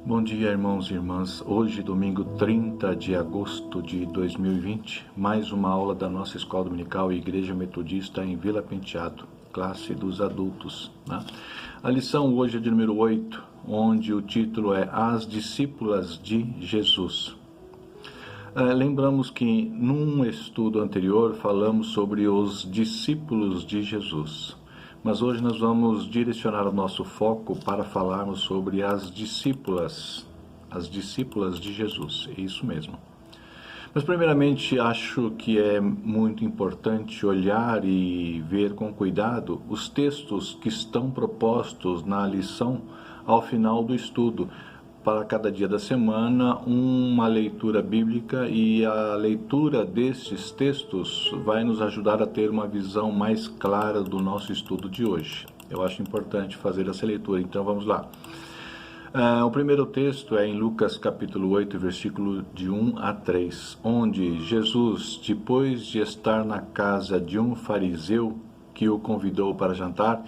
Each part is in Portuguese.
Bom dia, irmãos e irmãs. Hoje, domingo 30 de agosto de 2020, mais uma aula da nossa Escola Dominical Igreja Metodista em Vila Penteado, classe dos adultos, né? A lição hoje é de número 8, onde o título é As Discípulas de Jesus. Lembramos que num estudo anterior falamos sobre os discípulos de Jesus. Mas hoje nós vamos direcionar o nosso foco para falarmos sobre as discípulas de Jesus, é isso mesmo. Mas primeiramente acho que é muito importante olhar e ver com cuidado os textos que estão propostos na lição ao final do estudo. Para cada dia da semana, uma leitura bíblica, e a leitura destes textos vai nos ajudar a ter uma visão mais clara do nosso estudo de hoje. Eu acho importante fazer essa leitura, então vamos lá. O primeiro texto é em Lucas capítulo 8, versículo de 1 a 3, onde Jesus, depois de estar na casa de um fariseu que o convidou para jantar,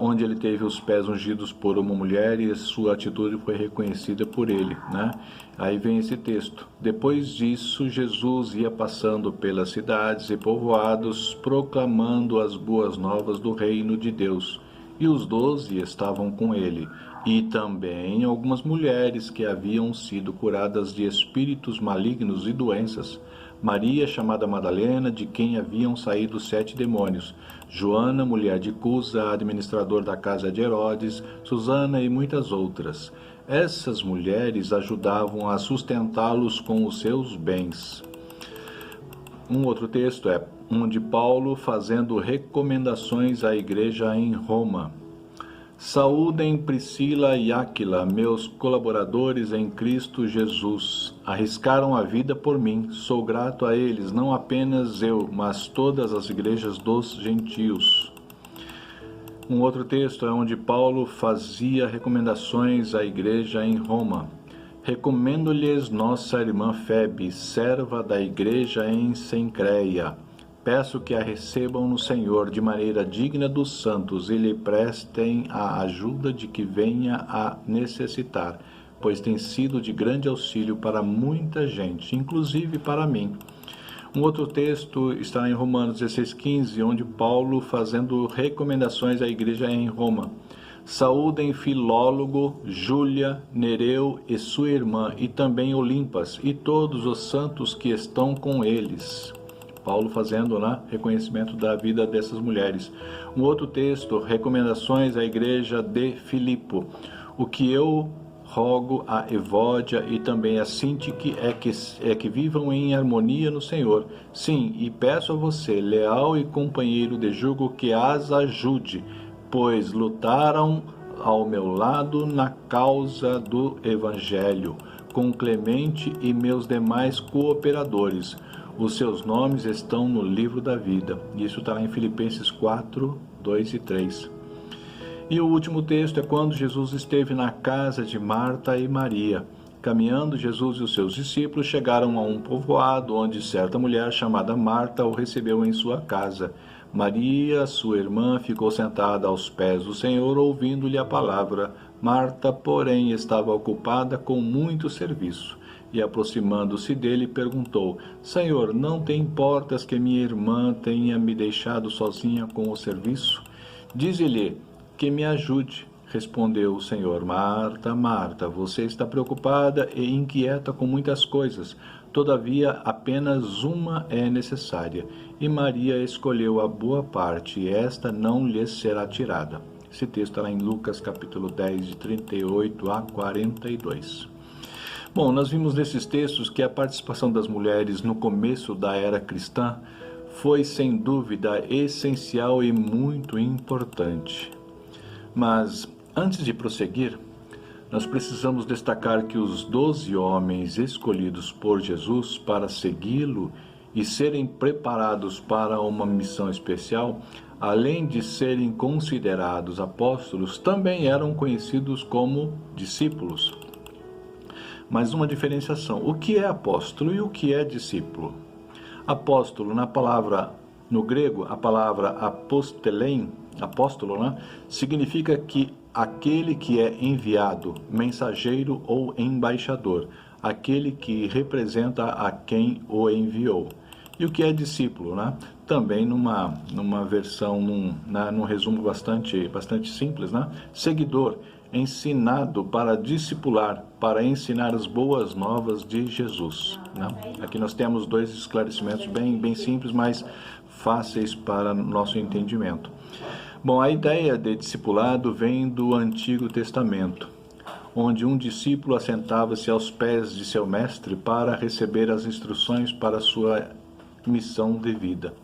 onde ele teve os pés ungidos por uma mulher e sua atitude foi reconhecida por ele, né? Aí vem esse texto. Depois disso, Jesus ia passando pelas cidades e povoados, proclamando as boas novas do reino de Deus. E os 12 estavam com ele, e também algumas mulheres que haviam sido curadas de espíritos malignos e doenças. Maria, chamada Madalena, de quem haviam saído 7 demônios, Joana, mulher de Cusa, administrador da casa de Herodes, Susana e muitas outras. Essas mulheres ajudavam a sustentá-los com os seus bens. Um outro texto é um de Paulo fazendo recomendações à igreja em Roma. Saúdem Priscila e Áquila, meus colaboradores em Cristo Jesus. Arriscaram a vida por mim. Sou grato a eles, não apenas eu, mas todas as igrejas dos gentios. Um outro texto é onde Paulo fazia recomendações à igreja em Roma. Recomendo-lhes nossa irmã Febe, serva da igreja em Cencreia. Peço que a recebam no Senhor de maneira digna dos santos e lhe prestem a ajuda de que venha a necessitar, pois tem sido de grande auxílio para muita gente, inclusive para mim. Um outro texto está em Romanos 16:15, onde Paulo fazendo recomendações à igreja em Roma. Saúdem Filólogo, Júlia, Nereu e sua irmã, e também Olimpas, e todos os santos que estão com eles. Paulo fazendo reconhecimento da vida dessas mulheres. Um outro texto, recomendações à igreja de Filipo. O que eu rogo a Evódia e também a Sintique é que vivam em harmonia no Senhor. Sim, e peço a você, leal e companheiro de jugo, que as ajude, pois lutaram ao meu lado na causa do Evangelho, com Clemente e meus demais cooperadores. Os seus nomes estão no livro da vida. Isso está em Filipenses 4, 2 e 3. E o último texto é quando Jesus esteve na casa de Marta e Maria. Caminhando, Jesus e os seus discípulos chegaram a um povoado onde certa mulher chamada Marta o recebeu em sua casa. Maria, sua irmã, ficou sentada aos pés do Senhor, ouvindo-lhe a palavra. Marta, porém, estava ocupada com muito serviço. E aproximando-se dele, perguntou: Senhor, não te importas que minha irmã tenha me deixado sozinha com o serviço? Dize-lhe que me ajude. Respondeu o Senhor: Marta, Marta, você está preocupada e inquieta com muitas coisas. Todavia, apenas uma é necessária. E Maria escolheu a boa parte, e esta não lhe será tirada. Esse texto está lá em Lucas capítulo 10, de 38 a 42. Bom, nós vimos nesses textos que a participação das mulheres no começo da era cristã foi, sem dúvida, essencial e muito importante. Mas, antes de prosseguir, nós precisamos destacar que os 12 homens escolhidos por Jesus para segui-lo e serem preparados para uma missão especial, além de serem considerados apóstolos, também eram conhecidos como discípulos. Mas uma diferenciação: o que é apóstolo e o que é discípulo? Apóstolo, no grego, a palavra apostelein, apóstolo, significa que aquele que é enviado, mensageiro ou embaixador, aquele que representa a quem o enviou. E o que é discípulo, né? Também numa versão, num resumo bastante simples, né? Seguidor, ensinado para discipular, para ensinar as boas novas de Jesus, né? Aqui nós temos dois esclarecimentos bem simples, mas fáceis para nosso entendimento. Bom, a ideia de discipulado vem do Antigo Testamento, onde um discípulo assentava-se aos pés de seu mestre para receber as instruções para sua missão de vida.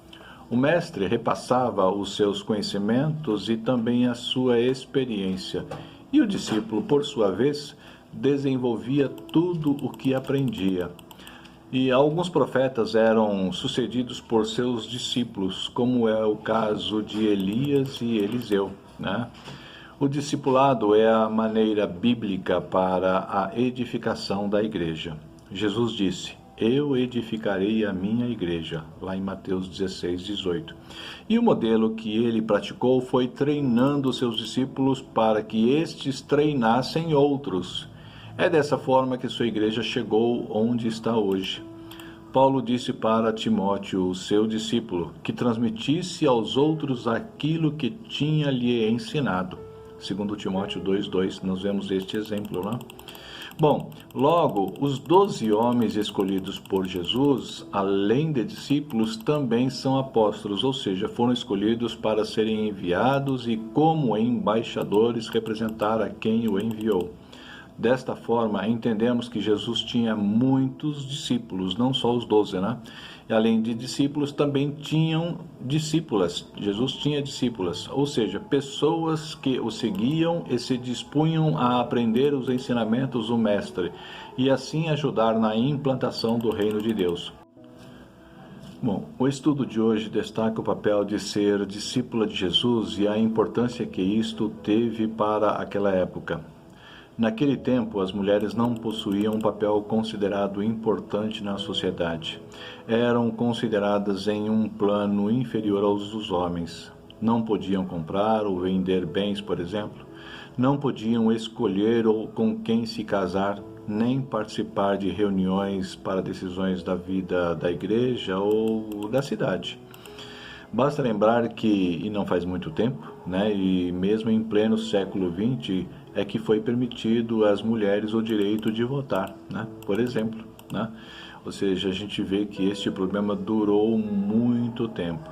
O mestre repassava os seus conhecimentos e também a sua experiência, e o discípulo, por sua vez, desenvolvia tudo o que aprendia. E alguns profetas eram sucedidos por seus discípulos, como é o caso de Elias e Eliseu, né? O discipulado é a maneira bíblica para a edificação da igreja. Jesus disse: eu edificarei a minha igreja, lá em Mateus 16, 18. E o modelo que ele praticou foi treinando seus discípulos para que estes treinassem outros. É dessa forma que sua igreja chegou onde está hoje. Paulo disse para Timóteo, seu discípulo, que transmitisse aos outros aquilo que tinha lhe ensinado. Segundo Timóteo 2:2, nós vemos este exemplo lá. Bom, logo, os 12 homens escolhidos por Jesus, além de discípulos, também são apóstolos, ou seja, foram escolhidos para serem enviados e, como embaixadores, representar a quem o enviou. Desta forma, entendemos que Jesus tinha muitos discípulos, não só os 12, né? E além de discípulos, também tinham discípulas. Jesus tinha discípulas, ou seja, pessoas que o seguiam e se dispunham a aprender os ensinamentos do Mestre e assim ajudar na implantação do reino de Deus. Bom, o estudo de hoje destaca o papel de ser discípula de Jesus e a importância que isto teve para aquela época. Naquele tempo, as mulheres não possuíam um papel considerado importante na sociedade. Eram consideradas em um plano inferior aos dos homens. Não podiam comprar ou vender bens, por exemplo. Não podiam escolher ou com quem se casar, nem participar de reuniões para decisões da vida da igreja ou da cidade. Basta lembrar que, e não faz muito tempo, né, e mesmo em pleno século XX, é que foi permitido às mulheres o direito de votar, né, por exemplo, né? Ou seja, a gente vê que este problema durou muito tempo.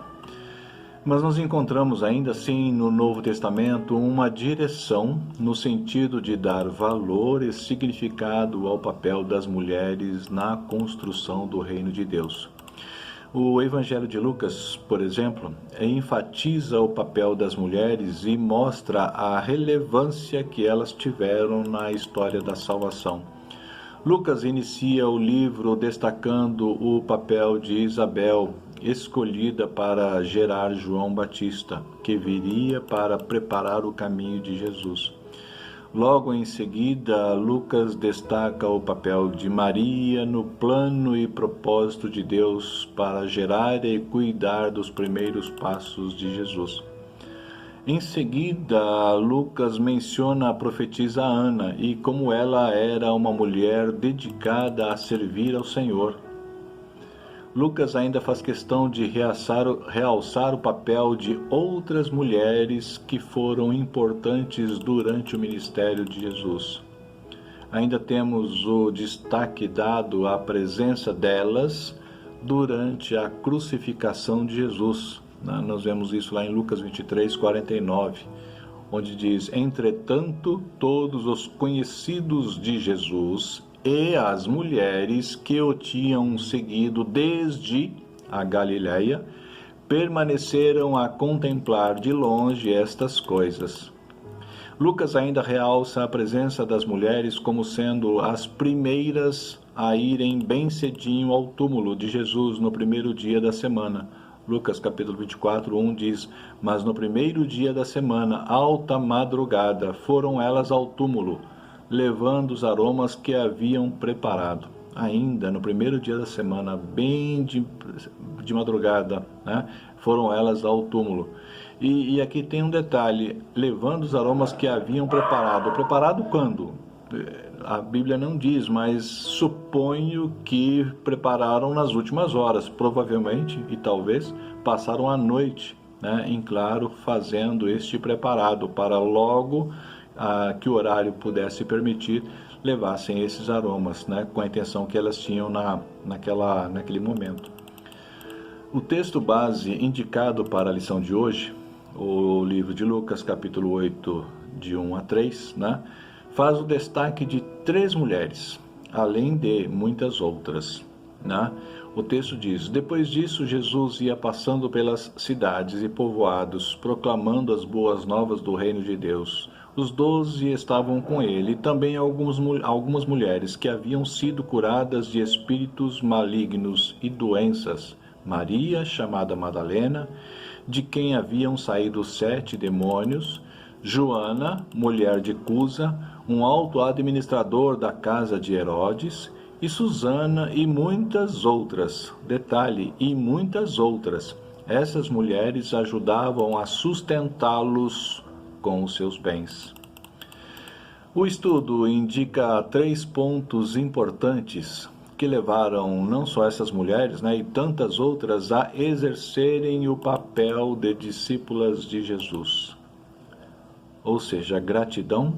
Mas nós encontramos ainda assim no Novo Testamento uma direção no sentido de dar valor e significado ao papel das mulheres na construção do reino de Deus. O Evangelho de Lucas, por exemplo, enfatiza o papel das mulheres e mostra a relevância que elas tiveram na história da salvação. Lucas inicia o livro destacando o papel de Isabel, escolhida para gerar João Batista, que viria para preparar o caminho de Jesus. Logo em seguida, Lucas destaca o papel de Maria no plano e propósito de Deus para gerar e cuidar dos primeiros passos de Jesus. Em seguida, Lucas menciona a profetisa Ana e como ela era uma mulher dedicada a servir ao Senhor. Lucas ainda faz questão de realçar o papel de outras mulheres que foram importantes durante o ministério de Jesus. Ainda temos o destaque dado à presença delas durante a crucificação de Jesus. Nós vemos isso lá em Lucas 23:49, onde diz: entretanto, todos os conhecidos de Jesus e as mulheres que o tinham seguido desde a Galiléia permaneceram a contemplar de longe estas coisas. Lucas ainda realça a presença das mulheres como sendo as primeiras a irem bem cedinho ao túmulo de Jesus no primeiro dia da semana. Lucas capítulo 24:1 diz: mas no primeiro dia da semana, alta madrugada, foram elas ao túmulo, levando os aromas que haviam preparado. Ainda no primeiro dia da semana, bem de madrugada, né, foram elas ao túmulo. E aqui tem um detalhe, levando os aromas que haviam preparado. Preparado quando? A Bíblia não diz, mas suponho que prepararam nas últimas horas, provavelmente, e talvez, passaram a noite, né, em claro, fazendo este preparado, para logo que o horário pudesse permitir, levassem esses aromas, né, com a intenção que elas tinham naquele momento. O texto base indicado para a lição de hoje, o livro de Lucas, capítulo 8, de 1 a 3, né, faz o destaque de 3 mulheres, além de muitas outras, né? O texto diz: depois disso, Jesus ia passando pelas cidades e povoados, proclamando as boas novas do reino de Deus. Os 12 estavam com ele, e também algumas mulheres que haviam sido curadas de espíritos malignos e doenças. Maria, chamada Madalena, de quem haviam saído 7 demônios, Joana, mulher de Cusa, um alto administrador da casa de Herodes, e Susana e muitas outras. Detalhe, e muitas outras. Essas mulheres ajudavam a sustentá-los com os seus bens. O estudo indica 3 pontos importantes que levaram não só essas mulheres, né, e tantas outras a exercerem o papel de discípulas de Jesus. Ou seja, gratidão,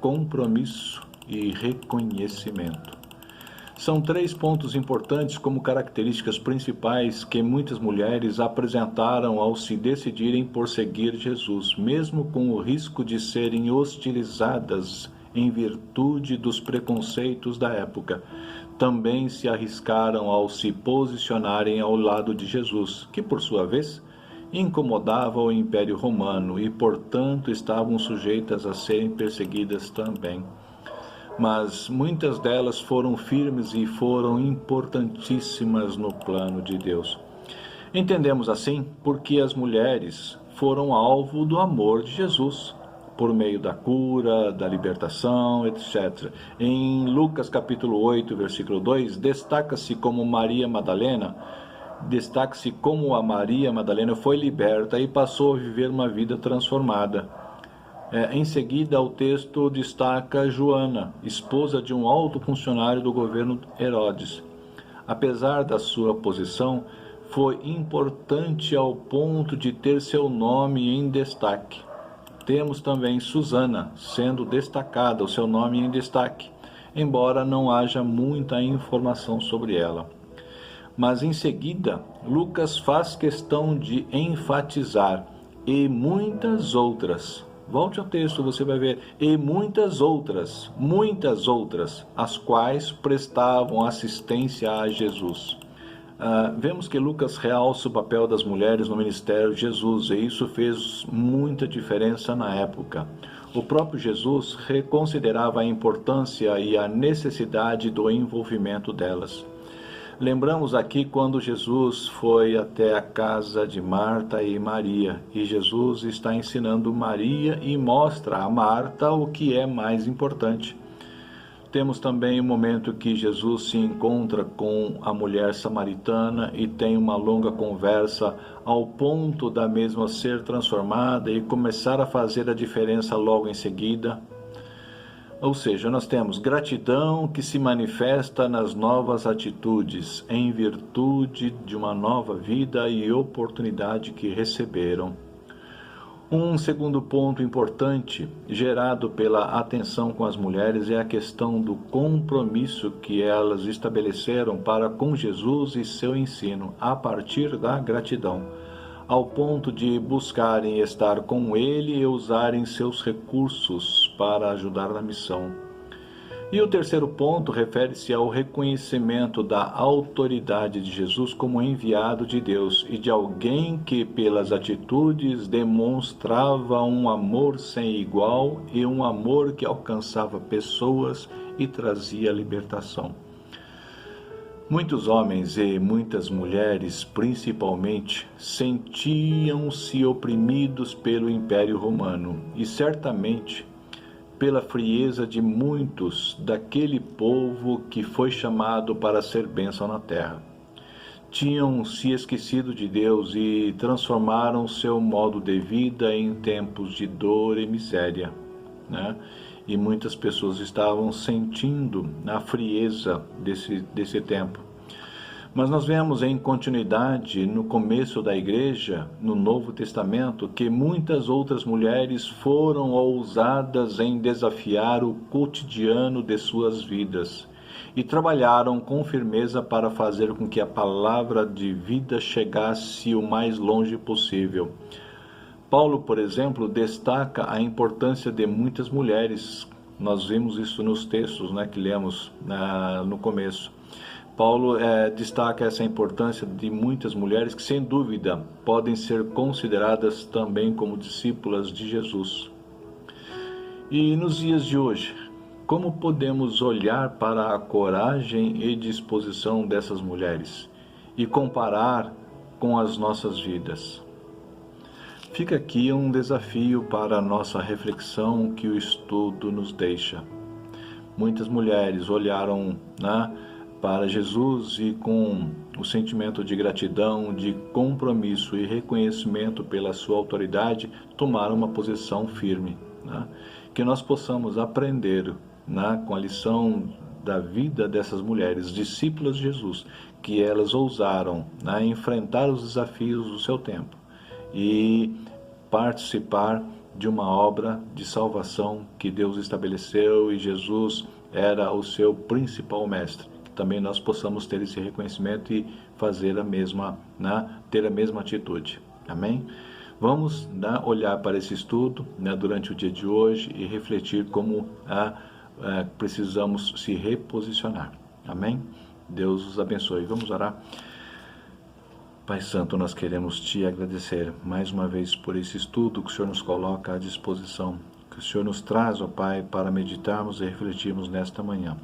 compromisso e reconhecimento. São 3 pontos importantes como características principais que muitas mulheres apresentaram ao se decidirem por seguir Jesus, mesmo com o risco de serem hostilizadas em virtude dos preconceitos da época. Também se arriscaram ao se posicionarem ao lado de Jesus, que, por sua vez, incomodava o Império Romano e, portanto, estavam sujeitas a serem perseguidas também. Mas muitas delas foram firmes e foram importantíssimas no plano de Deus. Entendemos assim porque as mulheres foram alvo do amor de Jesus, por meio da cura, da libertação, etc. Em Lucas capítulo 8, versículo 2, destaca-se como a Maria Madalena foi liberta e passou a viver uma vida transformada. Em seguida, o texto destaca Joana, esposa de um alto funcionário do governo Herodes. Apesar da sua posição, foi importante ao ponto de ter seu nome em destaque. Temos também Susana, sendo destacada, o seu nome em destaque, embora não haja muita informação sobre ela. Mas em seguida, Lucas faz questão de enfatizar, e muitas outras. Volte ao texto, você vai ver, e muitas outras, as quais prestavam assistência a Jesus. Vemos que Lucas realça o papel das mulheres no ministério de Jesus, e isso fez muita diferença na época. O próprio Jesus reconsiderava a importância e a necessidade do envolvimento delas. Lembramos aqui quando Jesus foi até a casa de Marta e Maria, e Jesus está ensinando Maria e mostra a Marta o que é mais importante. Temos também o momento que Jesus se encontra com a mulher samaritana e tem uma longa conversa ao ponto da mesma ser transformada e começar a fazer a diferença logo em seguida. Ou seja, nós temos gratidão que se manifesta nas novas atitudes, em virtude de uma nova vida e oportunidade que receberam. Um segundo ponto importante, gerado pela atenção com as mulheres, é a questão do compromisso que elas estabeleceram para com Jesus e seu ensino, a partir da gratidão, ao ponto de buscarem estar com ele e usarem seus recursos para ajudar na missão. E o terceiro ponto refere-se ao reconhecimento da autoridade de Jesus como enviado de Deus e de alguém que, pelas atitudes, demonstrava um amor sem igual e um amor que alcançava pessoas e trazia libertação. Muitos homens e muitas mulheres, principalmente, sentiam-se oprimidos pelo Império Romano e, certamente, pela frieza de muitos daquele povo que foi chamado para ser bênção na terra. tinham se esquecido de Deus e transformaram seu modo de vida em tempos de dor e miséria, né? E muitas pessoas estavam sentindo a frieza desse tempo. Mas nós vemos em continuidade, no começo da igreja, no Novo Testamento, que muitas outras mulheres foram ousadas em desafiar o cotidiano de suas vidas e trabalharam com firmeza para fazer com que a palavra de vida chegasse o mais longe possível. Paulo, por exemplo, destaca a importância de muitas mulheres. Nós vimos isso nos textos, né, que lemos no começo. Paulo destaca essa importância de muitas mulheres que, sem dúvida, podem ser consideradas também como discípulas de Jesus. E nos dias de hoje, como podemos olhar para a coragem e disposição dessas mulheres e comparar com as nossas vidas? Fica aqui um desafio para a nossa reflexão que o estudo nos deixa. Muitas mulheres olharam, para Jesus e com o sentimento de gratidão, de compromisso e reconhecimento pela sua autoridade, tomaram uma posição firme. Que nós possamos aprender com a lição da vida dessas mulheres, discípulas de Jesus, que elas ousaram enfrentar os desafios do seu tempo e participar de uma obra de salvação que Deus estabeleceu, e Jesus era o seu principal mestre. Também nós possamos ter esse reconhecimento e fazer ter a mesma atitude. Amém? Vamos olhar para esse estudo durante o dia de hoje e refletir como precisamos se reposicionar. Amém? Deus os abençoe. Vamos orar. Pai Santo, nós queremos Te agradecer mais uma vez por esse estudo que o Senhor nos coloca à disposição, que o Senhor nos traz, ó Pai, para meditarmos e refletirmos nesta manhã.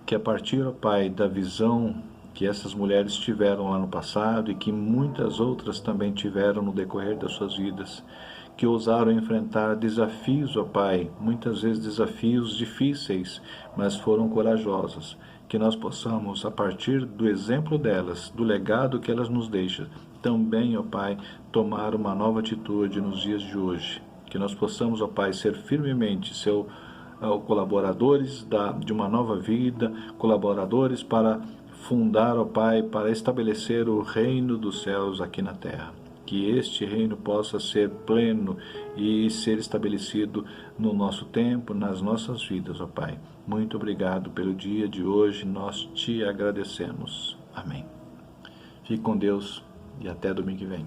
Que a partir, ó Pai, da visão que essas mulheres tiveram lá no passado e que muitas outras também tiveram no decorrer das suas vidas, que ousaram enfrentar desafios, ó Pai, muitas vezes desafios difíceis, mas foram corajosas. Que nós possamos, a partir do exemplo delas, do legado que elas nos deixam, também, ó Pai, tomar uma nova atitude nos dias de hoje. Que nós possamos, ó Pai, ser firmemente colaboradores de uma nova vida, colaboradores para fundar, ó Pai, para estabelecer o reino dos céus aqui na terra. Que este reino possa ser pleno e ser estabelecido no nosso tempo, nas nossas vidas, ó Pai. Muito obrigado pelo dia de hoje, nós Te agradecemos. Amém. Fique com Deus e até domingo que vem.